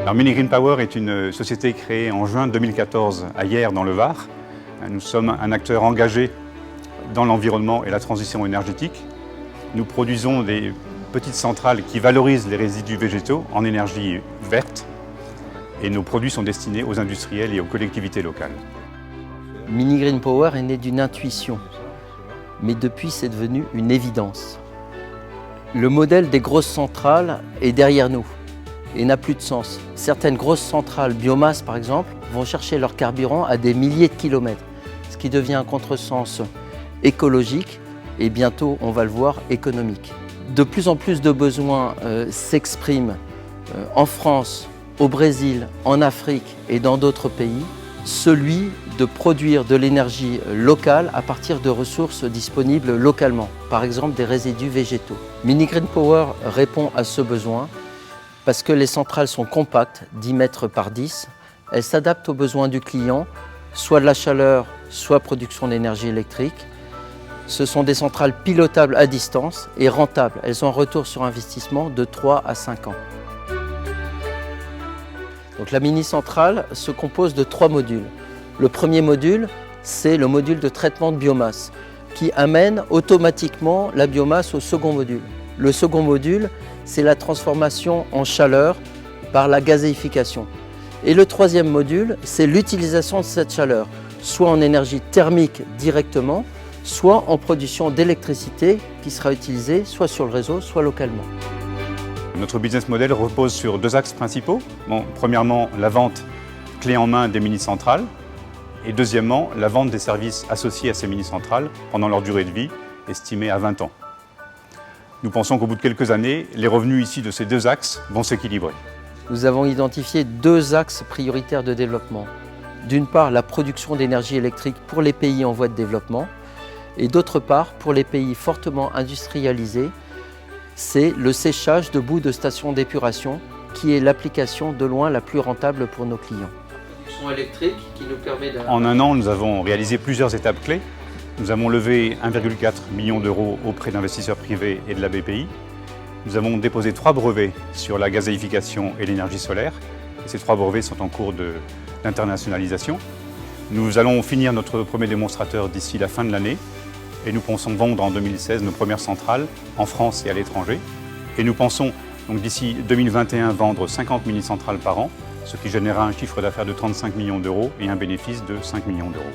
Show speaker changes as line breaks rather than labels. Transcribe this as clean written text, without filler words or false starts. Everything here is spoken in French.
Alors, Mini Green Power est une société créée en juin 2014 à Yerres dans le Var. Nous sommes un acteur engagé dans l'environnement et la transition énergétique. Nous produisons des petites centrales qui valorisent les résidus végétaux en énergie verte et nos produits sont destinés aux industriels et aux collectivités locales.
Mini Green Power est né d'une intuition, mais depuis c'est devenu une évidence. Le modèle des grosses centrales est derrière nous et n'a plus de sens. Certaines grosses centrales biomasse par exemple vont chercher leur carburant à des milliers de kilomètres, ce qui devient un contresens écologique et bientôt, on va le voir, économique. De plus en plus de besoins s'expriment en France, au Brésil, en Afrique et dans d'autres pays, celui de produire de l'énergie locale à partir de ressources disponibles localement, par exemple des résidus végétaux. Mini Green Power répond à ce besoin parce que les centrales sont compactes, 10 mètres par 10. Elles s'adaptent aux besoins du client, soit de la chaleur, soit production d'énergie électrique. Ce sont des centrales pilotables à distance et rentables. Elles ont un retour sur investissement de 3 à 5 ans. Donc la mini-centrale se compose de 3 modules. Le premier module, c'est le module de traitement de biomasse qui amène automatiquement la biomasse au second module. Le second module, c'est la transformation en chaleur par la gazéification. Et le troisième module, c'est l'utilisation de cette chaleur, soit en énergie thermique directement, soit en production d'électricité qui sera utilisée soit sur le réseau, soit localement.
Notre business model repose sur 2 axes principaux. Premièrement, la vente clé en main des mini-centrales et deuxièmement, la vente des services associés à ces mini-centrales pendant leur durée de vie, estimée à 20 ans. Nous pensons qu'au bout de quelques années, les revenus ici de ces 2 axes vont s'équilibrer.
Nous avons identifié 2 axes prioritaires de développement. D'une part, la production d'énergie électrique pour les pays en voie de développement et d'autre part, pour les pays fortement industrialisés, c'est le séchage de boues de stations d'épuration qui est l'application de loin la plus rentable pour nos clients. Production électrique qui nous permet de...
En un an, nous avons réalisé plusieurs étapes clés. Nous avons levé 1,4 million d'euros auprès d'investisseurs privés et de la BPI. Nous avons déposé 3 brevets sur la gazéification et l'énergie solaire. Et ces 3 brevets sont en cours d'internationalisation. Nous allons finir notre premier démonstrateur d'ici la fin de l'année. Et nous pensons vendre en 2016 nos premières centrales en France et à l'étranger. Et nous pensons donc d'ici 2021 vendre 50 mini-centrales par an, ce qui générera un chiffre d'affaires de 35 millions d'euros et un bénéfice de 5 millions d'euros.